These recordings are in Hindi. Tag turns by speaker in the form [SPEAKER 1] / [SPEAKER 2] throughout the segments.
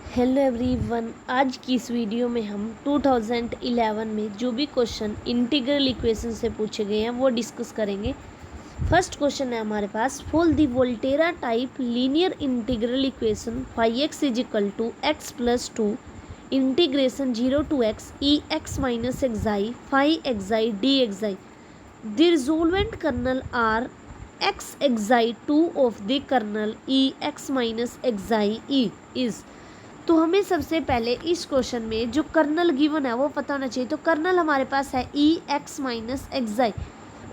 [SPEAKER 1] हेलो एवरीवन, आज की इस वीडियो में हम 2011 में जो भी क्वेश्चन इंटीग्रल इक्वेशन से पूछे गए हैं वो डिस्कस करेंगे। फर्स्ट क्वेश्चन है हमारे पास, solve the Volterra type linear integral equation 5x is equal to x plus 2 integration 0 to x e x minus xi 5 d xi the resolvent kernel R x xi 2 of the kernel e x minus xi e is. तो हमें सबसे पहले इस क्वेश्चन में जो कर्नल गिवन है वो पता होना चाहिए। तो कर्नल हमारे पास है ई एक्स माइनस एक्साई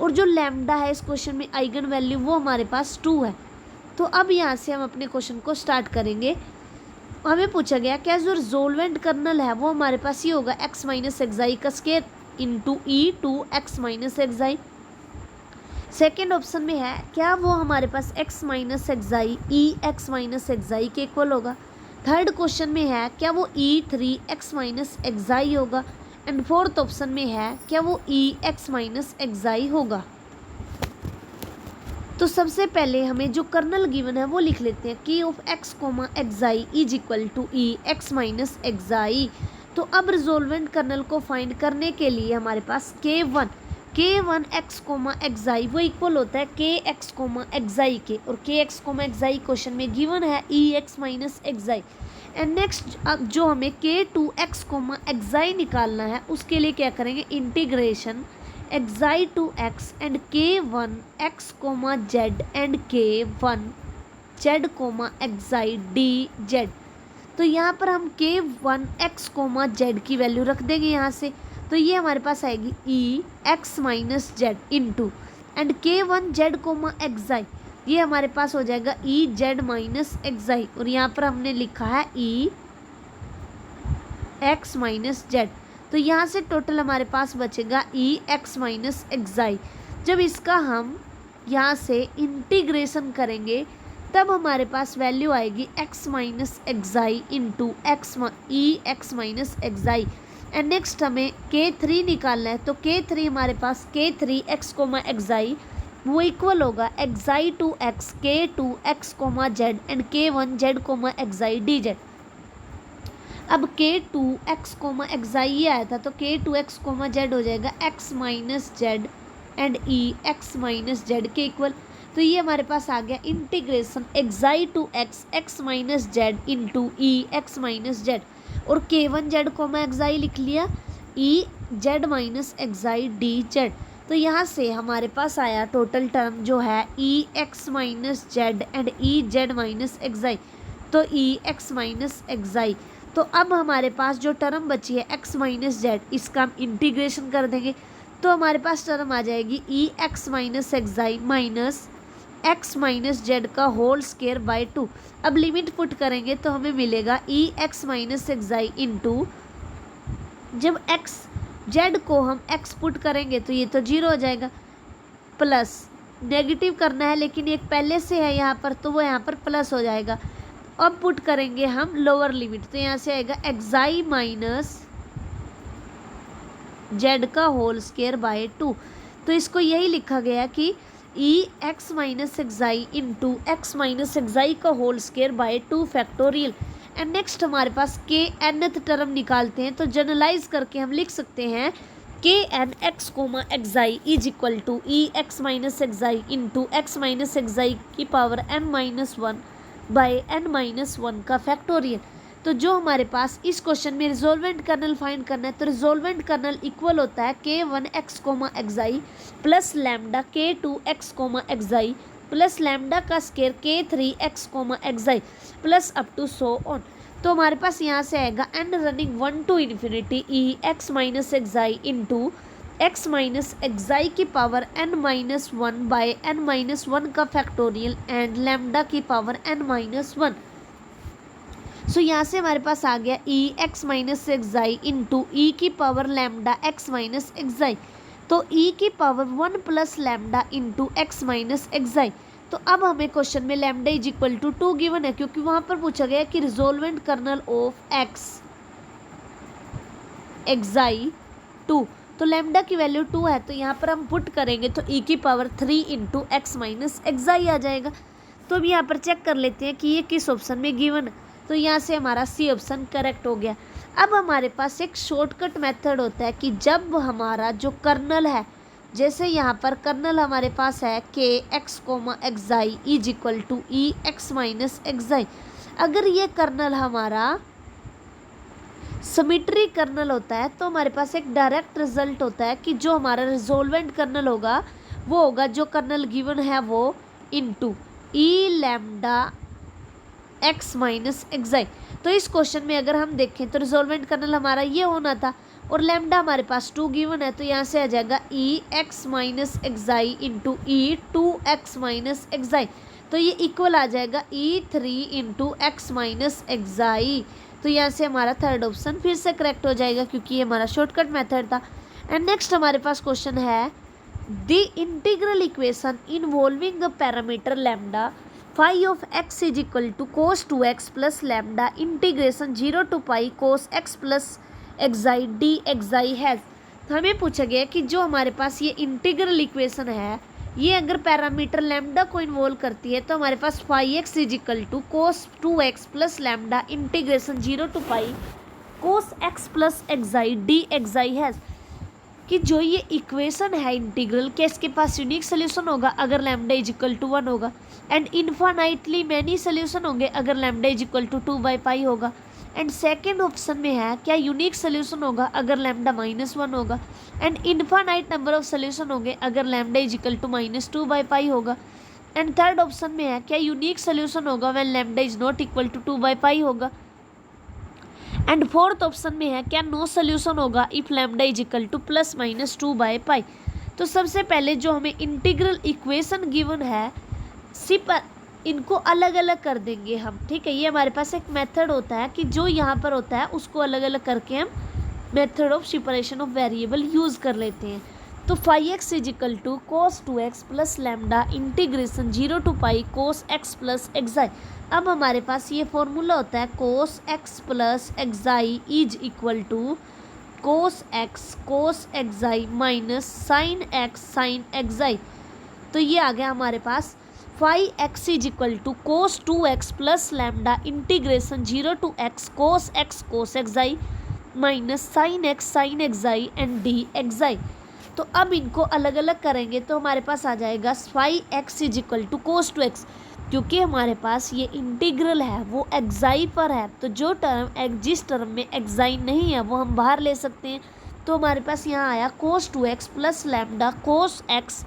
[SPEAKER 1] और जो लैम्डा है इस क्वेश्चन में आइगन वैल्यू वो हमारे पास 2 है। तो अब यहाँ से हम अपने क्वेश्चन को स्टार्ट करेंगे। हमें पूछा गया क्या जो रिजोल्वेंट कर्नल है वो हमारे पास ये होगा एक्स माइनस एक्साई का square into e to x minus xi. Second option में है क्या वो हमारे पास x minus xi e x minus xi के इक्वल होगा। थर्ड क्वेश्चन में है क्या वो ई 3x माइनस एक्साई होगा। एंड फोर्थ ऑप्शन में है क्या वो ई एक्स माइनस एक्साई होगा। तो सबसे पहले हमें जो कर्नल गिवन है वो लिख लेते हैं k of x comma xi is equal to e x minus xi. तो अब रिजोल्वेंट कर्नल को फाइंड करने के लिए हमारे पास k1 x कोमा एक्साई वो इक्वल होता है kx कोमा एक्साई के, और kx कोमा एक्साई क्वेश्चन में गिवन है e x minus xi. And next अब जो हमें k2 x कोमा एक्साई निकालना है उसके लिए क्या करेंगे, integration xi to x and k1 x coma Z and k1 Z comma xi d Z. तो यहाँ पर हम k1 x कोमा जेड की वैल्यू रख देंगे यहाँ से। तो ये हमारे पास आएगी e x minus Z into and k1 Z comma xi, ये हमारे पास हो जाएगा ई जेड माइनस एक्साई, और यहाँ पर हमने लिखा है ई एक्स माइनस जेड। तो यहाँ से टोटल हमारे पास बचेगा ई एक्स माइनस एक्साई। जब इसका हम यहाँ से इंटीग्रेशन करेंगे तब हमारे पास वैल्यू आएगी x minus xi into x e x minus xi. And next हमें k3 निकालना है। तो k3 हमारे पास k3 x कोमा एक्साई वो इक्वल होगा xi to x k2 x coma Z and k1 Z comma xi d zed. अब k2 x कोमा एक्साई ये आया था तो k2 x कोमा जेड हो जाएगा x minus Z and e x minus zed के इक्वल। तो ये हमारे पास आ गया integration xi to x minus Z into e x minus zed, और k1 जेड कोमा एक्साई लिख लिया e Z minus xi d Z. तो यहाँ से हमारे पास आया टोटल टर्म जो है e x minus Z and e Z minus xi, तो ई एक्स माइनस एक्साई। तो अब हमारे पास जो टर्म बची है एक्स माइनस जेड, इसका हम इंटीग्रेशन कर देंगे तो हमारे पास टर्म आ जाएगी e x minus xi minus x minus z का होल स्क्वायर बाय 2। अब लिमिट पुट करेंगे तो हमें मिलेगा e x minus xi into, जब एक्स जेड को हम एक्स पुट करेंगे तो ये तो 0 हो जाएगा, प्लस नेगेटिव करना है लेकिन एक पहले से है यहाँ पर तो वो यहाँ पर प्लस हो जाएगा। अब पुट करेंगे हम लोअर लिमिट तो यहाँ से आएगा एक्साई माइनस जेड का होल स्क्वायर बाय 2। तो इसको यही लिखा गया कि e x minus xi into x minus xi का whole square by 2 factorial. And next हमारे पास के nth टर्म निकालते हैं तो जनरलाइज करके हम लिख सकते हैं के n x comma xi is equal to e x minus xi into x minus xi की power n minus 1 by n minus 1 का फैक्टोरियल। तो जो हमारे पास इस क्वेश्चन में रिजोल्वेंट कर्नल फाइंड करना है तो रिजोल्वेंट कर्नल इक्वल होता है k1 x comma xi plus lambda k2 x comma xi plus lambda का square k3 x comma xi plus up to so on. तो हमारे पास यहाँ से आएगा n running 1 to infinity e x minus xi into x minus xi की power n minus 1 by n minus 1 का फैक्टोरियल एंड लैम्डा की पावर n माइनस 1। सो यहाँ से हमारे पास आ गया ई x minus xi into e की power lambda x minus xi, तो ई की power 1 plus lambda into x minus xi. तो अब हमें क्वेश्चन में lambda is equal to 2 given है क्योंकि वहाँ पर पूछा गया कि resolvent kernel of x xi 2, तो लैम्डा की वैल्यू 2 है तो यहाँ पर हम पुट करेंगे तो ई की power 3 into x minus xi आ जाएगा। तो अब यहाँ पर चेक कर लेते हैं कि ये किस ऑप्शन में गिवन है। तो यहाँ से हमारा सी ऑप्शन करेक्ट हो गया। अब हमारे पास एक शॉर्टकट मेथड होता है कि जब हमारा जो कर्नल है, जैसे यहाँ पर कर्नल हमारे पास है के x comma xi is equal to e x minus xi, अगर ये कर्नल हमारा सिमेट्री कर्नल होता है तो हमारे पास एक डायरेक्ट रिजल्ट होता है कि जो हमारा रिजोल्वेंट कर्नल होगा वो होगा जो कर्नल गिवन है वो इनटू ई लैम्डा एक्स माइनस एक्साई। तो इस क्वेश्चन में अगर हम देखें तो रिजोल्वेंट कर्नल हमारा ये होना था और लैम्डा हमारे पास 2 गिवन है, तो यहाँ से आ जाएगा ई एक्स माइनस एक्साई इंटू ई 2x माइनस एक्साई, तो ये इक्वल आ जाएगा ई 3 इंटू एक्स माइनस एक्साई। तो यहाँ से हमारा थर्ड ऑप्शन फिर से करेक्ट हो जाएगा क्योंकि ये हमारा शॉर्टकट मेथड था। एंड नेक्स्ट हमारे पास क्वेश्चन है the integral equation involving the parameter lambda phi of x is equal to cos 2x plus lambda integration 0 to pi cos x plus xi d xi has. तो हमें पूछा गया कि जो हमारे पास ये इंटीग्रल इक्वेशन है ये अगर पैरामीटर लैम्डा को इन्वॉल्व करती है तो हमारे पास phi x is equal to cos 2x plus lambda integration 0 to pi cos x plus xi d xi has, कि जो ये इक्वेशन है इंटीग्रल के इसके पास यूनिक सोल्यूशन होगा अगर लैम्डा इज इक्वल टू 1 होगा, एंड इन्फानाइटली मैनी सोल्यूशन होंगे अगर लैम्डा इज इक्वल टू 2/पाई होगा, एंड सेकेंड ऑप्शन में है क्या यूनिक सोल्यूशन होगा अगर लैम्डा -1 होगा, and infinite number of solution होंगे अगर लैम्डा इज इक्वल टू -2/पाई होगा, एंड थर्ड ऑप्शन में है क्या यूनिक सोल्यूशन होगा when lambda is not equal to 2/पाई होगा, एंड फोर्थ ऑप्शन में है क्या नो सोल्यूशन होगा if lambda is equal to +-2/पाई। तो सबसे पहले जो हमें इंटीग्रल इक्वेशन गिवन है सिर्फ इनको अलग अलग कर देंगे हम, ठीक है। ये हमारे पास एक मेथड होता है कि जो यहाँ पर होता है उसको अलग अलग करके हम method of separation of variable use कर लेते हैं। तो phi x is equal to cos 2x plus lambda integration 0 to pi cos x plus xi. अब हमारे पास ये फॉर्मूला होता है cos x plus xi is equal to cos x cos xi minus sine x sine xi. तो ये आ गया हमारे पास phi x is equal to cos 2x plus lambda integration 0 to x cos xi minus sine x sine xi and d xi. तो अब इनको अलग अलग करेंगे तो हमारे पास आ जाएगा phi x is equal to cos 2x, क्योंकि हमारे पास ये इंटीग्रल है वो एक्साई पर है, तो जो टर्म जिस टर्म में एक्साई नहीं है वो हम बाहर ले सकते हैं। तो हमारे पास यहाँ आया cos 2x plus lambda cos x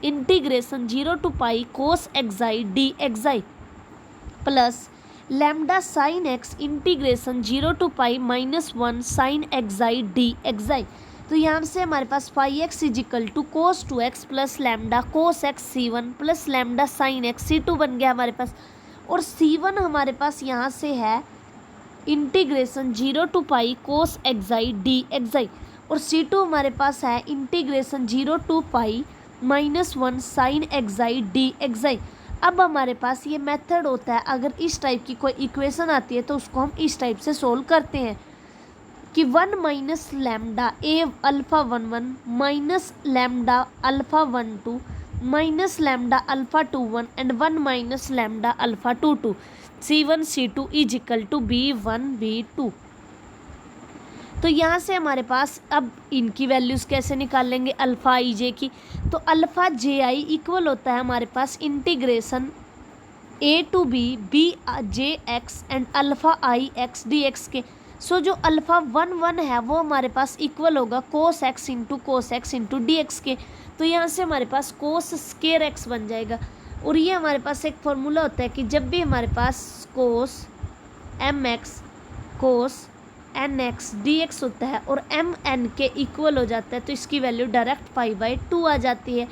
[SPEAKER 1] integration 0 to pi cos xi d xi plus lambda sine x integration 0 to pi -1 sine xi d xi. तो यहाँ से हमारे पास phi x is equal to cos 2x plus lambda cos x c1 plus lambda sine x c2 बन गया हमारे पास, और c1 हमारे पास यहाँ से है integration 0 to pi cos xi d xi, और c2 हमारे पास है integration 0 to pi -1 sine xi d xi. अब हमारे पास ये मेथड होता है अगर इस टाइप की कोई इक्वेशन आती है तो उसको हम इस टाइप से सोल्व करते हैं कि 1 minus lambda a alpha 11 minus lambda alpha 12 minus lambda alpha 21 and 1 minus lambda alpha 22 c1 c2 is equal to b1 b2। तो यहाँ से हमारे पास अब इनकी वैल्यूज़ कैसे निकाल लेंगे अल्फ़ा आई जे की, तो अल्फ़ा जे आई इक्वल होता है हमारे पास integration a to b J x and alpha I x d x के। सो जो अल्फ़ा 1 है वो हमारे पास इक्वल होगा कोस x इंटू डी एक्स के। तो यहाँ से हमारे पास कोस स्केयर x बन जाएगा, और ये हमारे पास एक फॉर्मूला होता है कि जब भी हमारे पास कोस mx कोस nx dx होता है और mn के इक्वल हो जाता है तो इसकी वैल्यू डायरेक्ट π/2 आ जाती है।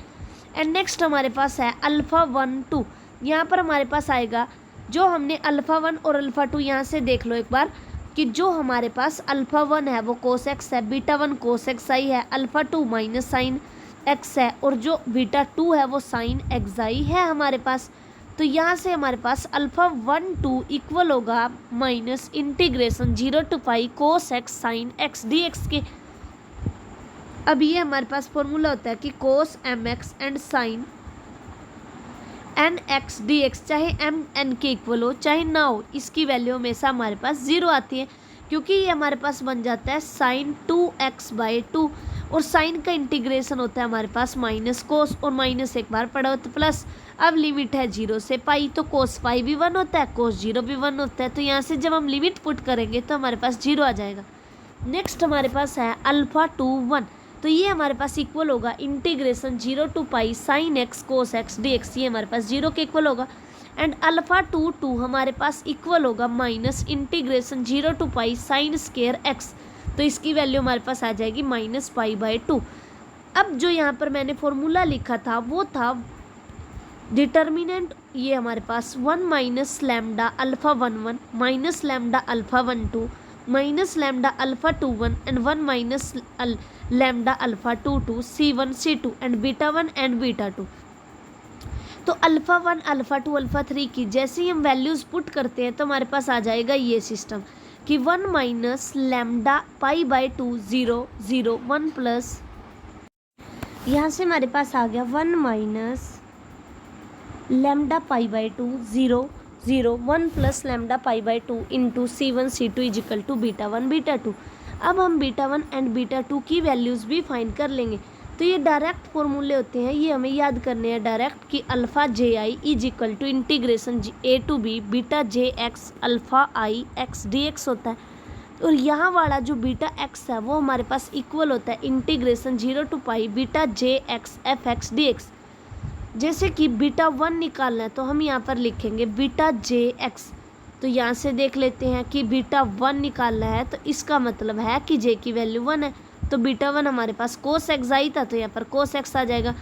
[SPEAKER 1] एंड नेक्स्ट हमारे पास है अल्फ़ा 1 2, यहाँ पर हमारे पास आएगा जो हमने अल्फ़ा 1 और अल्फ़ा 2 यहाँ से देख लो एक बार कि जो हमारे पास अल्फ़ा 1 है वो कोस x है, बीटा 1 कोस एक्साई है, अल्फ़ा 2 माइनस साइन x है, और जो बीटा 2 है वो साइन एक्साई है हमारे पास। तो यहाँ से हमारे पास अल्फ़ा 1 2 इक्वल होगा minus integration 0 to pi cos x sine x d x के। अब ये हमारे पास फॉर्मूला होता है कि cos mx and sine n x d x चाहे एम एन के इक्वल हो चाहे ना हो, इसकी वैल्यू हमेशा हमारे पास 0 आती है, क्योंकि ये हमारे पास बन जाता है साइन 2x/2 और साइन का इंटीग्रेशन होता है हमारे पास माइनस कोस, और माइनस एक बार पड़ा हो तो प्लस। अब लिमिट है 0 से पाई, तो कोस पाई भी 1 होता है, कोस 0 भी 1 होता है, तो यहाँ से जब हम लिमिट पुट करेंगे तो हमारे पास 0 आ जाएगा। नेक्स्ट हमारे पास है अल्फा टू 1, तो ये हमारे पास इक्वल होगा integration 0 to pi sine x cos x d x, ये हमारे पास 0 के इक्वल होगा। एंड अल्फा टू 2 हमारे पास इक्वल होगा minus integration 0 to pi sine square x, तो इसकी वैल्यू हमारे पास आ जाएगी -π/2। अब जो यहाँ पर मैंने फॉर्मूला लिखा था वो था डिटर्मिनेंट, ये हमारे पास 1 minus lambda alpha 1 minus lambda alpha 1 minus lambda alpha 2 and 1 minus lambda alpha 2 C1 C2 and beta 1 and beta 2। तो अल्फा 1 अल्फा 2 अल्फा 3 की जैसे ही हम वैल्यूज़ पुट करते हैं तो हमारे पास आ जाएगा ये सिस्टम कि 1 माइनस लैम्डा π/2 0 0 1 प्लस, यहाँ से हमारे पास आ गया 1 minus lambda π/2 0 0 1 plus lambda π/2 into C1 C2 is equal to beta 1 beta 2। अब हम बीटा 1 एंड बीटा 2 की वैल्यूज़ भी फाइंड कर लेंगे। तो ये डायरेक्ट फॉर्मूले होते हैं, ये हमें याद करने हैं डायरेक्ट कि alpha j i is equal to integration A to B beta j x alpha I x d x होता है। और यहाँ वाला जो बीटा एक्स है वो हमारे पास इक्वल होता है integration 0 to pi beta j x F x d x. जैसे कि बीटा 1 निकालना है तो हम यहाँ पर लिखेंगे बीटा जे एक्स, तो यहाँ से देख लेते हैं कि बीटा 1 निकालना है तो इसका मतलब है कि जे की वैल्यू 1 है, तो बीटा 1 हमारे पास कोस एक्स आई था तो यहाँ पर कोस एक्स आ जाएगा।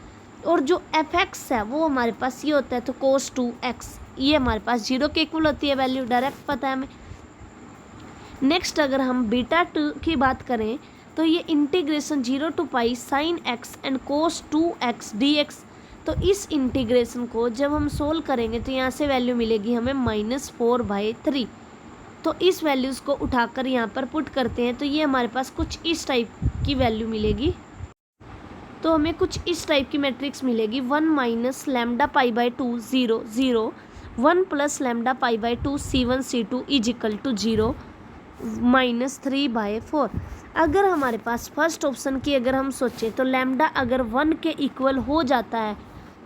[SPEAKER 1] और जो एफ एक्स है वो हमारे पास ये होता है तो कोस 2x, ये हमारे पास 0 के इक्वल होती है वैल्यू, डायरेक्ट पता है हमें। नेक्स्ट अगर हम बीटा 2 की बात करें तो ये integration 0 to pi sine x and cos 2x dx, तो इस इंटीग्रेशन को जब हम सोल्व करेंगे तो यहाँ से वैल्यू मिलेगी हमें -4/3। तो इस वैल्यूज़ को उठाकर यहाँ पर पुट करते हैं तो ये हमारे पास कुछ इस टाइप की वैल्यू मिलेगी। तो हमें कुछ इस टाइप की मैट्रिक्स मिलेगी 1 minus lambda π/2 0 0 1 plus lambda π/2 C1 C2 is equal to 0 -3/4। अगर हमारे पास फर्स्ट ऑप्शन की अगर हम सोचें तो लैम्डा अगर 1 के इक्वल हो जाता है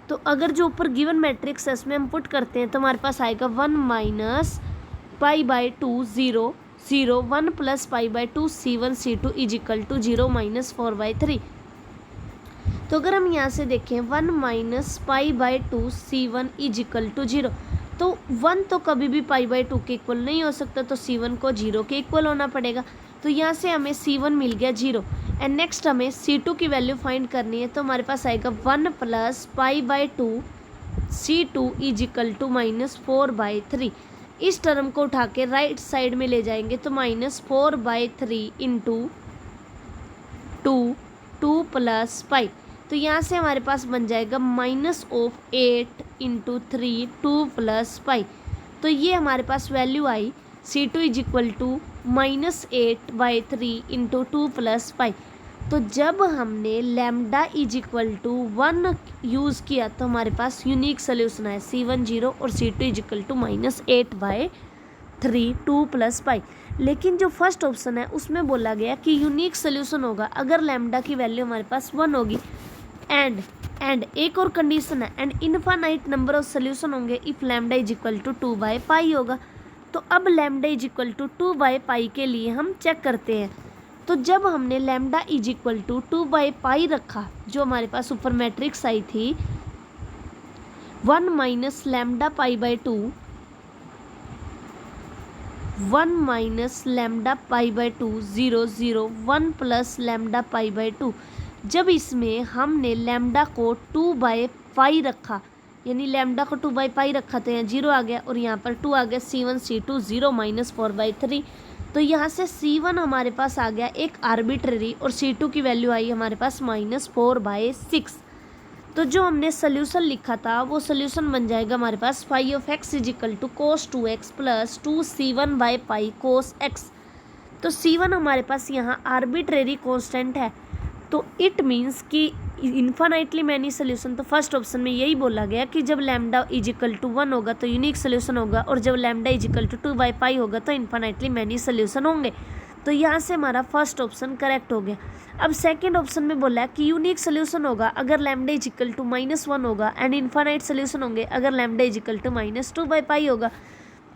[SPEAKER 1] तो अगर जो ऊपर गिवन मैट्रिक्स है इसमें हम पुट करते हैं तो हमारे पास आएगा 1 minus π/2 0 0 1 plus π/2 C1 C2 is equal to 0 -4/3। तो अगर हम यहाँ से देखें 1 माइनस π/2 C1 इजिकल टू 0, तो 1 तो कभी भी π/2 के इक्वल नहीं हो सकता, तो C1 को 0 के इक्वल होना पड़ेगा। तो यहाँ से हमें C1 मिल गया 0 एंड नेक्स्ट हमें C2 की वैल्यू फाइंड करनी है, तो हमारे पास आएगा 1 प्लस π/2 C2 इजिकल टू -4/3। इस टर्म को उठा के राइट साइड में ले जाएंगे तो -4/3 इंटू 2 प्लस पाई, तो यहाँ से हमारे पास बन जाएगा -8 इंटू 3 2 प्लस पाई। तो ये हमारे पास वैल्यू आई C2 is equal to -8/3 into 2 plus pi. तो जब हमने लैम्डा इजिक्वल टू 1 यूज़ किया तो हमारे पास यूनिक सोल्यूशन है C1 0 और C2 इजिक्वल टू -8/3 2 प्लस पाई। लेकिन जो फर्स्ट ऑप्शन है उसमें बोला गया कि यूनिक सोल्यूशन होगा अगर लैम्डा की वैल्यू हमारे पास 1 होगी एंड एक और कंडीशन है and infinite number of solution होंगे इफ लैम्डा इजिक्वल टू 2/पाई होगा। तो अब लैम्डा इजिक्वल टू 2/पाई के लिए हम चेक करते हैं। तो जब हमने लैम्डा इजिक्वल टू 2/पाई रखा, जो हमारे पास ऊपर मैट्रिक्स आई थी 1 minus lambda π/2 1 minus lambda π/2 0 0 1 plus lambda π/2, जब इसमें हमने लैम्डा को 2/पाई रखा, यानी लैम्डा को 2/पाई रखा तो यहाँ 0 आ गया और यहाँ पर 2 आ गया C1 C2 0 -4/3। तो यहाँ से C1 हमारे पास आ गया एक आर्बिट्रेरी और C2 की वैल्यू आई हमारे पास -4/6। तो जो हमने सोल्यूशन लिखा था वो सोल्यूशन बन जाएगा हमारे पास phi of x is equal to cos 2x plus 2C1/पाई cos x। तो C1 हमारे पास यहाँ आर्बिट्रेरी कांस्टेंट है तो इट मीन्स कि इन्फानाइटली मैनी सोल्यूशन, तो फर्स्ट ऑप्शन में यही बोला गया कि जब लैम्डा इज इक्वल टू 1 होगा तो यूनिक सोल्यूशन होगा, और जब लैम्डा इज इक्वल टू 2/π होगा तो इन्फानाइटली मैनी सोल्यूशन होंगे। तो यहाँ से हमारा फर्स्ट ऑप्शन करेक्ट हो गया। अब सेकंड ऑप्शन में बोला है कि यूनिक सोल्यूशन होगा अगर लैम्डा इज इक्वल टू -1 होगा, एंड इन्फानाइट सोल्यूशन होंगे अगर लैम्डा इज इक्वल टू -2/π होगा।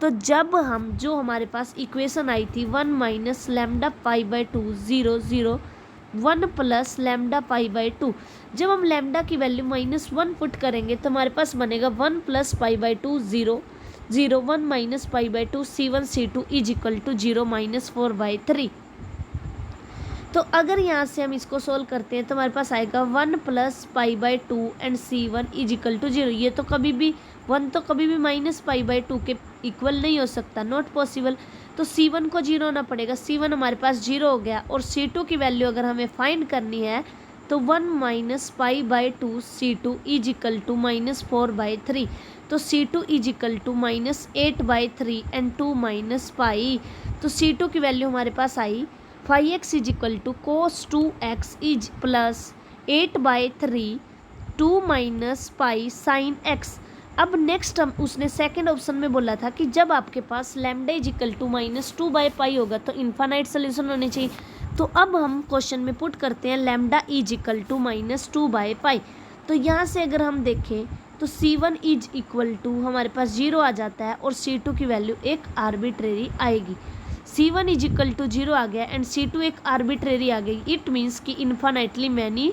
[SPEAKER 1] तो जब हम जो हमारे पास इक्वेशन आई थी 1 minus lambda pi by 2 0 0 1 plus lambda pi by 2, जब हम लैम्डा की वैल्यू -1 पुट करेंगे तो हमारे पास बनेगा 1 plus pi by 2 0 0 1 minus pi by 2 C1 C2 is equal to 0 minus 4/3। तो अगर यहाँ से हम इसको सोल्व करते हैं तो हमारे पास आएगा 1 plus pi by 2 and C1 is equal to 0। ये तो कभी भी 1 तो कभी भी माइनस पाई बाई 2 के इक्वल नहीं हो सकता, नॉट पॉसिबल। तो C1 को 0 होना पड़ेगा, C1 हमारे पास 0 हो गया, और C2 की वैल्यू अगर हमें फाइंड करनी है तो 1 minus pi by 2 C2 is equal to -4/3। तो C2 is equal to -8/3 and 2 minus pi. तो C2 की वैल्यू हमारे पास आई 5x is equal to cos 2x is plus 8/3 2 minus pi sine x। अब नेक्स्ट हम उसने सेकंड ऑप्शन में बोला था कि जब आपके पास लैम्डा इज इक्वल टू -2/π होगा तो इन्फानाइट सोल्यूशन होने चाहिए। तो अब हम क्वेश्चन में पुट करते हैं लैम्डा इज इक्वल टू -2/π। तो यहाँ से अगर हम देखें तो C1 इज इक्वल टू हमारे पास 0 आ जाता है, और C2 की वैल्यू एक आर्बिट्रेरी आएगी। C1 इज इक्वल टू 0 आ गया एंड C2 एक आर्बिट्रेरी आ गई। इट मीन्स कि इन्फानाइटली मैनी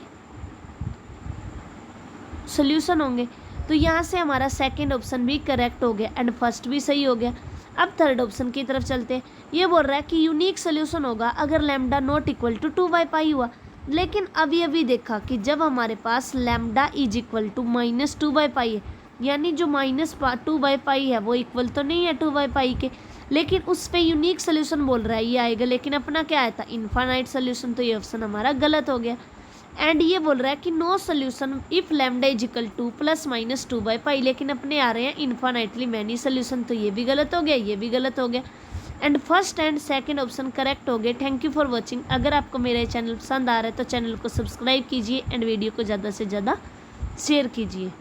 [SPEAKER 1] सोल्यूशन होंगे। तो यहाँ से हमारा सेकंड ऑप्शन भी करेक्ट हो गया एंड फर्स्ट भी सही हो गया। अब थर्ड ऑप्शन की तरफ चलते हैं। ये बोल रहा है कि यूनिक सोल्यूशन होगा अगर लैम्डा नॉट इक्वल टू 2/π हुआ। लेकिन अभी देखा कि जब हमारे पास लैम्डा इज इक्वल टू -2/π है, यानी जो -2/π है वो इक्वल तो नहीं है 2/π के, लेकिन उस पर यूनिक सोल्यूशन बोल रहा है ये आएगा, लेकिन अपना क्या आया था इन्फानाइट सोल्यूशन। तो ये ऑप्शन हमारा गलत हो गया। एंड ये बोल रहा है कि no solution if lambda is equal to ±2/π, लेकिन अपने आ रहे हैं इन्फानाइटली मैनी सोल्यूशन। तो ये भी गलत हो गया, ये भी गलत हो गया। And first and second option correct हो गए। Thank you for watching. अगर आपको मेरा चैनल पसंद आ रहा है तो चैनल को सब्सक्राइब कीजिए एंड वीडियो को ज़्यादा से ज़्यादा शेयर कीजिए।